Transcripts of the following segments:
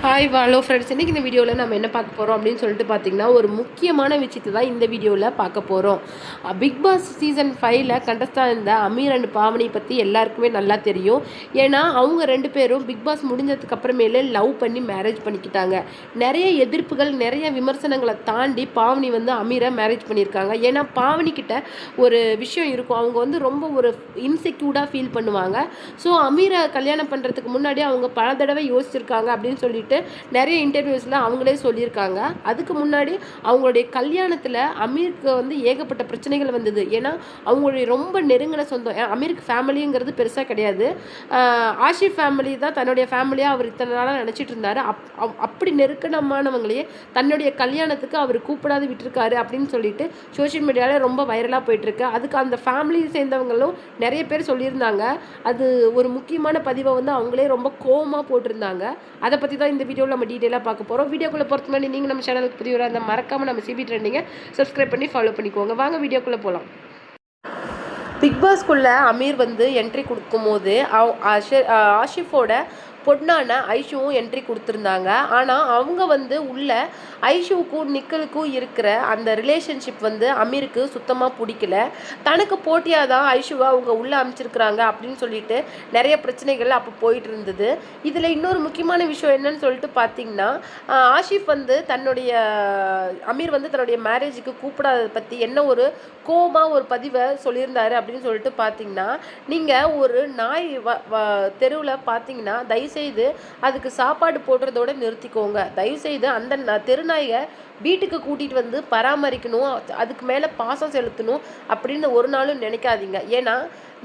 Hi hello friends, இன்றைக்கி இந்த வீடியோவில் நம்ம என்ன பார்க்க போகிறோம் அப்படின்னு சொல்லிட்டு பார்த்தீங்கன்னா, ஒரு முக்கியமான விஷயத்தை தான் இந்த வீடியோவில் பார்க்க போகிறோம். பிக் பாஸ் சீசன் 5ல் கண்டஸ்டாக இருந்த அமீர் அண்ட் பாவனி பற்றி எல்லாருக்குமே நல்லா தெரியும். ஏன்னா அவங்க 2 பேரும் பிக் பாஸ் முடிஞ்சதுக்கு அப்புறமேலே லவ் பண்ணி மேரேஜ் பண்ணிக்கிட்டாங்க. நிறைய எதிர்ப்புகள், நிறைய விமர்சனங்களை தாண்டி பாவனி வந்து அமீரை மேரேஜ் பண்ணியிருக்காங்க. ஏன்னா பாவனிக்கிட்ட ஒரு விஷயம் இருக்கும், அவங்க வந்து ரொம்ப ஒரு இன்செக்யூர்டாக ஃபீல் பண்ணுவாங்க. ஸோ அமீரை கல்யாணம் பண்ணுறதுக்கு முன்னாடி அவங்க பல தடவை யோசிச்சிருக்காங்க அப்படின்னு சொல்லிட்டு நிறைய இன்டர்வியூஸில் அவங்களே சொல்லியிருக்காங்க. அதுக்கு முன்னாடி அவங்களுடைய கல்யாணத்தில் அமீருக்கு வந்து ஏகப்பட்ட பிரச்சனைகள் வந்தது. ஏன்னா அவங்களுடைய ரொம்ப நெருங்கின சொந்தம், அமீருக்கு ஃபேமிலிங்கிறது பெருசாக கிடையாது, ஆஷிஃப் ஃபேமிலி தான் தன்னுடைய ஃபேமிலியாக அவர் இத்தனை நாளாக நினச்சிட்டு இருந்தார். அப்படி நெருக்கமானவங்களையே தன்னுடைய கல்யாணத்துக்கு அவர் கூப்பிடாது விட்டுருக்காரு அப்படின்னு சொல்லிட்டு சோஷியல் மீடியாவில் ரொம்ப வைரலாக போயிட்டுருக்கு. அதுக்கு அந்த ஃபேமிலி சேர்ந்தவங்களும் நிறைய பேர் சொல்லியிருந்தாங்க. அது ஒரு முக்கியமான பதிவை வந்து அவங்களே ரொம்ப கோவமாக போட்டிருந்தாங்க. அதை பற்றி தான் இந்த வீடியோவில் நம்ம டீட்டெயிலாக பார்க்க போகிறோம். வீடியோக்குள்ளே பொறுத்த மாதிரி நீங்கள் நம்ம சேனலுக்கு புதிய அந்த மறக்காமல் நம்ம சிபி ட்ரெண்டிங்கை சப்ஸ்கிரைப் பண்ணி ஃபாலோ பண்ணிக்கோங்க. வாங்க வீடியோக்குள்ளே போகலாம். பிக் பாஸ்க்குள்ளே அமீர் வந்து என்ட்ரி கொடுக்கும்போது ஆஷிஃபோட பொண்ணான ஐஷுவும் என்ட்ரி கொடுத்துருந்தாங்க. ஆனால் அவங்க வந்து உள்ள ஐஷுவுக்கும் நிக்கலுக்கும் இருக்கிற அந்த ரிலேஷன்ஷிப் வந்து அமீருக்கு சுத்தமாக பிடிக்கல. தனக்கு போட்டியாக தான் ஐஷுவை அவங்க உள்ளே அமைச்சிருக்கிறாங்க அப்படின்னு சொல்லிட்டு நிறைய பிரச்சனைகள் அப்போ போயிட்டு இருந்தது. இதில் இன்னொரு முக்கியமான விஷயம் என்னன்னு சொல்லிட்டு பார்த்தீங்கன்னா, ஆஷிஃப் வந்து அமீர் வந்து தன்னுடைய மேரேஜுக்கு கூப்பிடாததை பற்றி என்ன ஒரு கோபமாக ஒரு பதிவை சொல்லியிருந்தாரு அப்படின்னு சொல்லிட்டு பார்த்தீங்கன்னா, நீங்கள் ஒரு நாய் தெருவில் பார்த்தீங்கன்னா தயவுசெய்து அதுக்கு சாப்பாடு போடுறதோட நிறுத்திக்கோங்க. தயவுசெய்து அந்த தெருநாயை வீட்டுக்கு கூட்டிகிட்டு வந்து பராமரிக்கணும், அதுக்கு மேலே பாசம் செலுத்தணும் அப்படின்னு ஒரு நாளும் நினைக்காதீங்க. ஏன்னா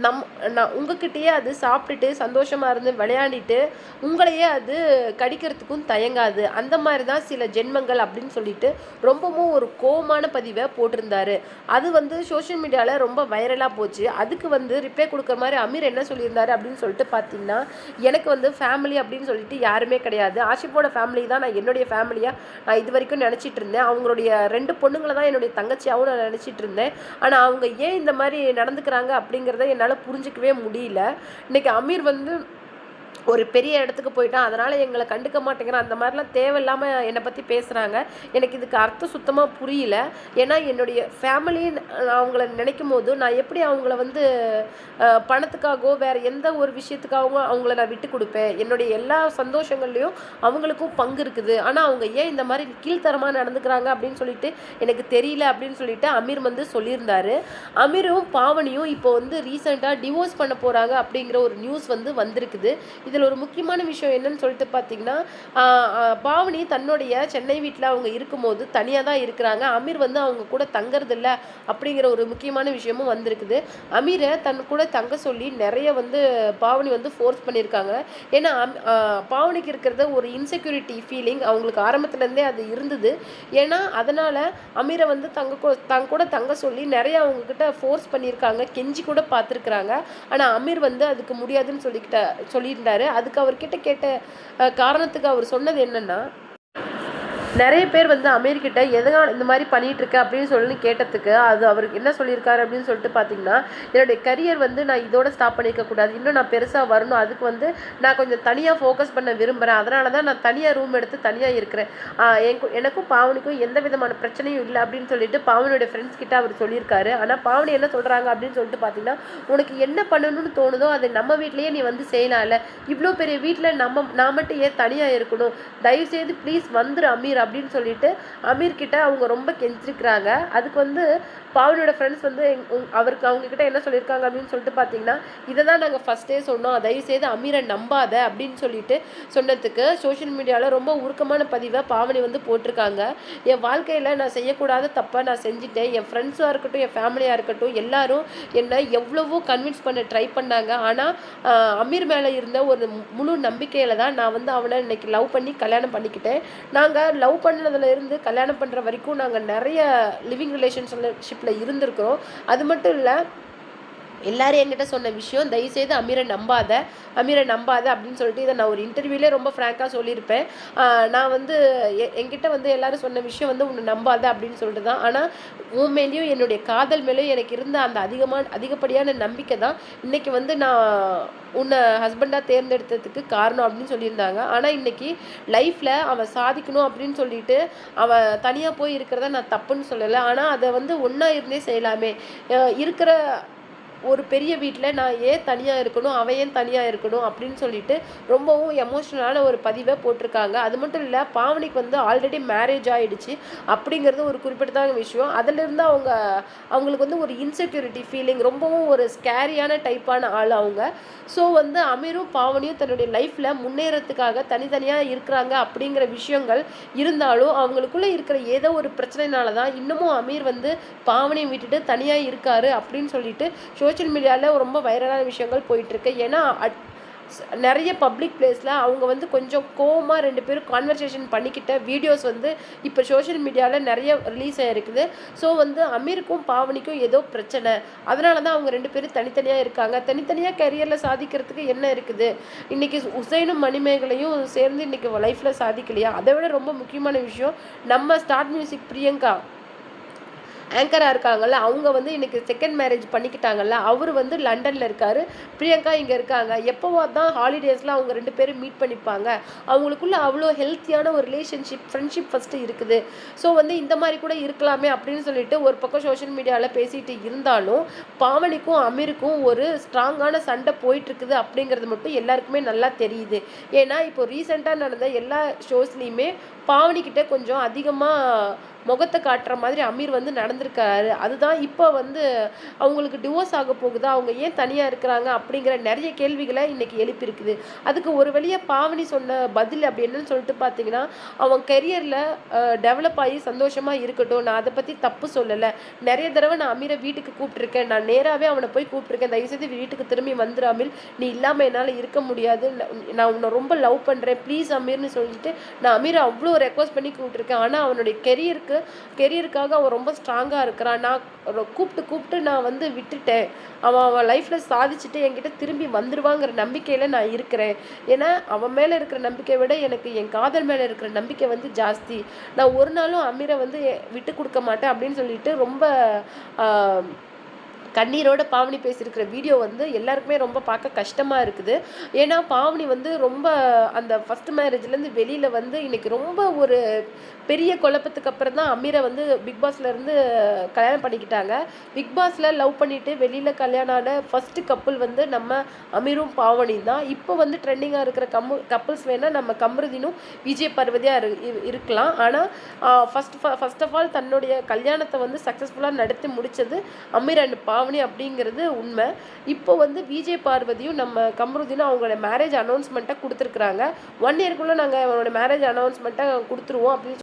நான் உங்ககிட்டயே அது சாப்பிட்டுட்டு சந்தோஷமாக இருந்து விளையாடிட்டு உங்களையே அது கடிக்கிறதுக்கும் தயங்காது. அந்த மாதிரி தான் சில ஜென்மங்கள் அப்படின்னு சொல்லிட்டு ரொம்பவும் ஒரு கோவமான பதிவை போட்டிருந்தாரு. அது வந்து சோஷியல் மீடியாவில் ரொம்ப வைரலாக போச்சு. அதுக்கு வந்து ரிப்ளை கொடுக்குற மாதிரி அமீர் என்ன சொல்லியிருந்தாரு அப்படின்னு சொல்லிட்டு பார்த்தீங்கன்னா, எனக்கு வந்து ஃபேமிலி அப்படின்னு சொல்லிட்டு யாருமே கிடையாது. ஆஷிஃபோட ஃபேமிலி தான் நான் என்னுடைய ஃபேமிலியாக நான் இது வரைக்கும் நினச்சிட்டு இருந்தேன். அவங்களுடைய 2 பொண்ணுங்களை தான் என்னுடைய தங்கச்சியாகவும் நான் நினச்சிட்டு இருந்தேன். ஆனால் அவங்க ஏன் இந்த மாதிரி நடந்துக்கிறாங்க அப்படிங்கிறத என்னால் புரிஞ்சிக்கவே முடியல. இன்னைக்கு அமீர் வந்து ஒரு பெரிய இடத்துக்கு போயிட்டான், அதனால் எங்களை கண்டுக்க மாட்டேங்கிறான், அந்த மாதிரிலாம் தேவையில்லாமல் என்னை பற்றி பேசுகிறாங்க. எனக்கு இதுக்கு அர்த்தம் சுத்தமாக புரியல. ஏன்னா என்னுடைய ஃபேமிலி அவங்கள நினைக்கும் போது நான் எப்படி அவங்கள வந்து பணத்துக்காகவோ வேறு எந்த ஒரு விஷயத்துக்காகவும் அவங்கள நான் விட்டு கொடுப்பேன். என்னுடைய எல்லா சந்தோஷங்கள்லேயும் அவங்களுக்கும் பங்கு இருக்குது. ஆனால் அவங்க ஏன் இந்த மாதிரி கீழ்த்தரமாக நடந்துக்கிறாங்க அப்படின்னு சொல்லிட்டு எனக்கு தெரியல அப்படின்னு சொல்லிட்டு அமீர் வந்து சொல்லியிருந்தாரு. அமீரும் பாவனியும் இப்போ வந்து ரீசெண்டாக டிவோர்ஸ் பண்ண போகிறாங்க அப்படிங்கிற ஒரு நியூஸ் வந்து வந்திருக்குது. இதில் ஒரு முக்கியமான விஷயம் என்னன்னு சொல்லிட்டு பார்த்தீங்கன்னா, பாவனி தன்னுடைய சென்னை வீட்டில் அவங்க இருக்கும்போது தனியாக தான் இருக்கிறாங்க. அமீர் வந்து அவங்க கூட தங்கறதில்ல அப்படிங்கிற ஒரு முக்கியமான விஷயமும் வந்திருக்குது. அமீரை தன் கூட தங்க சொல்லி நிறைய வந்து பாவனி வந்து ஃபோர்ஸ் பண்ணியிருக்காங்க. ஏன்னா பாவனிக்கு இருக்கிறது ஒரு இன்செக்யூரிட்டி ஃபீலிங் அவங்களுக்கு ஆரம்பத்துலேருந்தே அது இருந்தது. ஏன்னா அதனால் அமீரை வந்து தங்க கூட தங்க சொல்லி நிறைய அவங்கக்கிட்ட ஃபோர்ஸ் பண்ணியிருக்காங்க, கெஞ்சி கூட பார்த்துருக்குறாங்க. ஆனால் அமீர் வந்து அதுக்கு முடியாதுன்னு சொல்லியிருந்தார். அதுக்கு அவர்கிட்ட கேட்ட காரணத்துக்கு அவர் சொன்னது என்னன்னா, நிறைய பேர் வந்து அமீர்கிட்ட எதனால் இந்த மாதிரி பண்ணிகிட்ருக்க அப்படின்னு சொல்லி கேட்டதுக்கு அது அவருக்கு என்ன சொல்லியிருக்காரு அப்படின்னு சொல்லிட்டு பார்த்தீங்கன்னா, என்னுடைய கரியர் வந்து நான் இதோட ஸ்டாப் பண்ணியிருக்கக்கூடாது, இன்னும் நான் பெருசாக வரணும், அதுக்கு வந்து நான் கொஞ்சம் தனியாக ஃபோக்கஸ் பண்ண விரும்புகிறேன், அதனால தான் நான் தனியாக ரூம் எடுத்து தனியாக இருக்கிறேன், எனக்கும் பாவனிக்கும் எந்த விதமான பிரச்சனையும் இல்லை அப்படின்னு சொல்லிட்டு பாவனியோட ஃப்ரெண்ட்ஸ் கிட்ட அவர் சொல்லியிருக்காரு. ஆனால் பாவனி என்ன சொல்கிறாங்க அப்படின்னு சொல்லிட்டு பார்த்தீங்கன்னா, உனக்கு என்ன பண்ணணும்னு தோணுதோ அதை நம்ம வீட்லேயே நீ வந்து செய்யலாம்ல, இவ்வளோ பெரிய வீட்டில் நான் மட்டும் ஏன் தனியாக இருக்கணும், தயவுசெய்து ப்ளீஸ் வந்துரு அமீர் அப்படின்னு சொல்லிட்டு அமீர்கிட்ட அவங்க ரொம்ப கெஞ்சிருக்கிறாங்க. அதுக்கு வந்து பாவனியோட ஃப்ரெண்ட்ஸ் வந்து அவங்கக்கிட்ட என்ன சொல்லியிருக்காங்க அப்படின்னு சொல்லிட்டு பார்த்தீங்கன்னா, இதை தான் நாங்கள் ஃபஸ்ட்டே சொன்னோம், தயவுசெய்து அமீரை நம்பாத அப்படின்னு சொல்லிட்டு சொன்னதுக்கு சோஷியல் மீடியாவில் ரொம்ப உருக்கமான பதிவை பாவனி வந்து போட்டிருக்காங்க. என் வாழ்க்கையில் நான் செய்யக்கூடாத தப்பாக நான் செஞ்சுட்டேன், என் ஃப்ரெண்ட்ஸாக இருக்கட்டும் என் ஃபேமிலியாக இருக்கட்டும் எல்லாரும் என்னை எவ்வளவோ கன்வின்ஸ் பண்ண ட்ரை பண்ணாங்க. ஆனால் அமீர் மேலே இருந்த ஒரு முழு நம்பிக்கையில் தான் நான் வந்து அவனை இன்னைக்கு லவ் பண்ணி கல்யாணம் பண்ணிக்கிட்டேன். நாங்கள் லவ் பண்ணதுல இருந்து கல்யாணம் பண்ணுற வரைக்கும் நாங்கள் நிறைய லிவிங் ரிலேஷன்ஷிப்பில் இருந்திருக்கிறோம். அது மட்டும் இல்லை, எல்லாரும் என்கிட்ட சொன்ன விஷயம், தயவுசெய்து அமீரை நம்பாத அப்படின்னு சொல்லிட்டு இதை நான் ஒரு இன்டர்வியூலே ரொம்ப ஃப்ராங்காக சொல்லியிருப்பேன். நான் வந்து என்கிட்ட வந்து எல்லாரும் சொன்ன விஷயம் வந்து உன்னை நம்பாத அப்படின்னு சொல்லிட்டு தான். ஆனால் உன் மேலேயும் என்னுடைய காதல் மேலேயும் எனக்கு இருந்த அந்த அதிகப்படியான நம்பிக்கை தான் இன்னைக்கு வந்து நான் உன்னை ஹஸ்பண்டாக தேர்ந்தெடுத்ததுக்கு காரணம் அப்படின்னு சொல்லியிருந்தாங்க. ஆனால் இன்னைக்கு லைஃப்பில் அவன் சாதிக்கணும் அப்படின்னு சொல்லிட்டு அவன் தனியாக போய் இருக்கிறத நான் தப்புன்னு சொல்லலை. ஆனால் அதை வந்து ஒன்றா இருந்தே செய்யலாமே. இருக்கிற ஒரு பெரிய வீட்டில் நான் ஏன் தனியாக இருக்கணும், அவன் ஏன் தனியாக இருக்கணும் அப்படின்னு சொல்லிட்டு ரொம்பவும் எமோஷ்னலான ஒரு பதிவை போட்டிருக்காங்க. அது மட்டும் இல்லை, பாவனிக்கு வந்து ஆல்ரெடி மேரேஜ் ஆகிடுச்சு அப்படிங்கிறது ஒரு குறிப்பிட்டதான விஷயம். அதிலிருந்து அவங்களுக்கு வந்து ஒரு இன்செக்யூரிட்டி ஃபீலிங், ரொம்பவும் ஒரு ஸ்கேரியான டைப்பான ஆள் அவங்க. ஸோ வந்து அமீரும் பாவனியும் தன்னுடைய லைஃப்பில் முன்னேறத்துக்காக தனித்தனியாக இருக்கிறாங்க அப்படிங்கிற விஷயங்கள் இருந்தாலும் அவங்களுக்குள்ளே இருக்கிற ஏதோ ஒரு பிரச்சனைனால தான் இன்னமும் அமீர் வந்து பாவனியை விட்டுட்டு தனியாக இருக்காரு அப்படின்னு சொல்லிட்டு சோஷியல் மீடியாவில் ரொம்ப வைரலான விஷயங்கள் போயிட்டுருக்கு. ஏன்னா நிறைய பப்ளிக் பிளேஸில் அவங்க வந்து கொஞ்சம் கோவமாக 2 பேரும் கான்வர்சேஷன் பண்ணிக்கிட்ட வீடியோஸ் வந்து இப்போ சோஷியல் மீடியாவில் நிறைய ரிலீஸ் ஆகிருக்குது. ஸோ வந்து அமீருக்கும் பாவனிக்கும் ஏதோ பிரச்சனை, அதனால தான் அவங்க 2 பேரும் தனித்தனியாக இருக்காங்க. தனித்தனியாக கரியரில் சாதிக்கிறதுக்கு என்ன இருக்குது? இன்றைக்கி உசைனும் மணிமேகலையும் சேர்ந்து இன்றைக்கி லைஃப்பில் சாதிக்கலையா? அதை விட ரொம்ப முக்கியமான விஷயம், நம்ம ஸ்டார்ட் மியூசிக் பிரியங்கா ஆங்கராக இருக்காங்கல்ல, அவங்க வந்து இன்றைக்கி செகண்ட் மேரேஜ் பண்ணிக்கிட்டாங்கல்ல, அவர் வந்து லண்டனில் இருக்கார், பிரியங்கா இங்கே இருக்காங்க. எப்போவா தான் ஹாலிடேஸில் அவங்க 2 பேரும் மீட் பண்ணிப்பாங்க. அவங்களுக்குள்ள அவ்வளோ ஹெல்த்தியான ஒரு ரிலேஷன்ஷிப், ஃப்ரெண்ட்ஷிப் ஃபஸ்ட்டு இருக்குது. ஸோ வந்து இந்த மாதிரி கூட இருக்கலாமே அப்படின்னு சொல்லிட்டு ஒரு பக்கம் சோஷியல் மீடியாவில் பேசிகிட்டு இருந்தாலும் பாவனிக்கும் அமீருக்கும் ஒரு ஸ்ட்ராங்கான சண்டை போயிட்டுருக்குது அப்படிங்கிறது மட்டும் எல்லாருக்குமே நல்லா தெரியுது. ஏன்னா இப்போ ரீசெண்டாக நடந்த எல்லா ஷோஸ்லேயுமே பாவனிக்கிட்ட கொஞ்சம் அதிகமாக முகத்தை காட்டுற மாதிரி அமீர் வந்து நடந்திருக்காரு. அதுதான் இப்போ வந்து அவங்களுக்கு டிவோர்ஸ் ஆக போகுதா, அவங்க ஏன் தனியாக இருக்கிறாங்க அப்படிங்கிற நிறைய கேள்விகளை இன்றைக்கி எழுப்பியிருக்குது. அதுக்கு ஒரு வழியாக பாவனி சொன்ன பதில் அப்படி என்னன்னு சொல்லிட்டு பார்த்தீங்கன்னா, அவன் கெரியரில் டெவலப் ஆகி சந்தோஷமாக இருக்கட்டும், நான் அதை பற்றி தப்பு சொல்லலை. நிறைய தடவை நான் அமீரை வீட்டுக்கு கூப்பிட்ருக்கேன், நான் நேராகவே அவனை போய் கூப்பிட்ருக்கேன், தயவுசெய்து வீட்டுக்கு திரும்பி வந்துரு அமீர், நீ இல்லாமல் என்னால் இருக்க முடியாது, நான் உன்னை ரொம்ப லவ் பண்ணுறேன் ப்ளீஸ் அமீர்னு சொல்லிட்டு நான் அமீரை அவ்வளோ ரெக்வஸ்ட் பண்ணி கூப்பிட்ருக்கேன். ஆனால் அவனுடைய கெரியருக்காக அவன் ரொம்ப ஸ்ட்ராங்காக இருக்கிறான். நான் கூப்பிட்டு நான் வந்து விட்டுட்டேன். அவன் லைஃப்பில் சாதிச்சுட்டு என்கிட்ட திரும்பி வந்துடுவாங்கிற நம்பிக்கையில் நான் இருக்கிறேன். ஏன்னா அவன் மேலே இருக்கிற நம்பிக்கையை விட எனக்கு என் காதல் மேலே இருக்கிற நம்பிக்கை வந்து ஜாஸ்தி. நான் ஒரு நாளும் அமீரை வந்து விட்டு கொடுக்க மாட்டேன் அப்படின்னு சொல்லிட்டு ரொம்ப கண்ணீரோட பாவனி பேசியிருக்கிற வீடியோ வந்து எல்லாருக்குமே ரொம்ப பார்க்க கஷ்டமாக இருக்குது. ஏன்னா பாவனி வந்து ரொம்ப அந்த ஃபஸ்ட் மேரேஜ்லேருந்து வெளியில் வந்து இன்றைக்கி ரொம்ப ஒரு பெரிய குழப்பத்துக்கு அப்புறம் தான் அமீரை வந்து பிக் பாஸ்லேருந்து கல்யாணம் பண்ணிக்கிட்டாங்க. பிக் பாஸில் லவ் பண்ணிவிட்டு வெளியில் கல்யாணம் ஆன ஃபஸ்ட்டு கப்புள் வந்து நம்ம அமீரும் பாவனி தான். இப்போ வந்து ட்ரெண்டிங்காக இருக்கிற கப்புள்ஸ் வேணால் நம்ம கம்ருதீனும் விஜய் பார்வதியாக இருக்கலாம். ஆனால் ஃபஸ்ட் ஆஃப் ஆல் தன்னுடைய கல்யாணத்தை வந்து சக்ஸஸ்ஃபுல்லாக நடத்தி முடித்தது அமீர் அண்ட் பாவனி அப்படிங்கிறது உண்மை. இப்போ வந்து விஜய் பார்வதியும் நம்ம கம்ருதீனும் அவங்களோட மேரேஜ் அனௌன்ஸ்மெண்ட்டை கொடுத்துருக்குறாங்க. 1 இயர்க்குள்ளே நாங்கள் அவங்களோட மேரேஜ் அனௌன்ஸ்மெண்ட்டை கொடுத்துருவோம் அப்படின்னு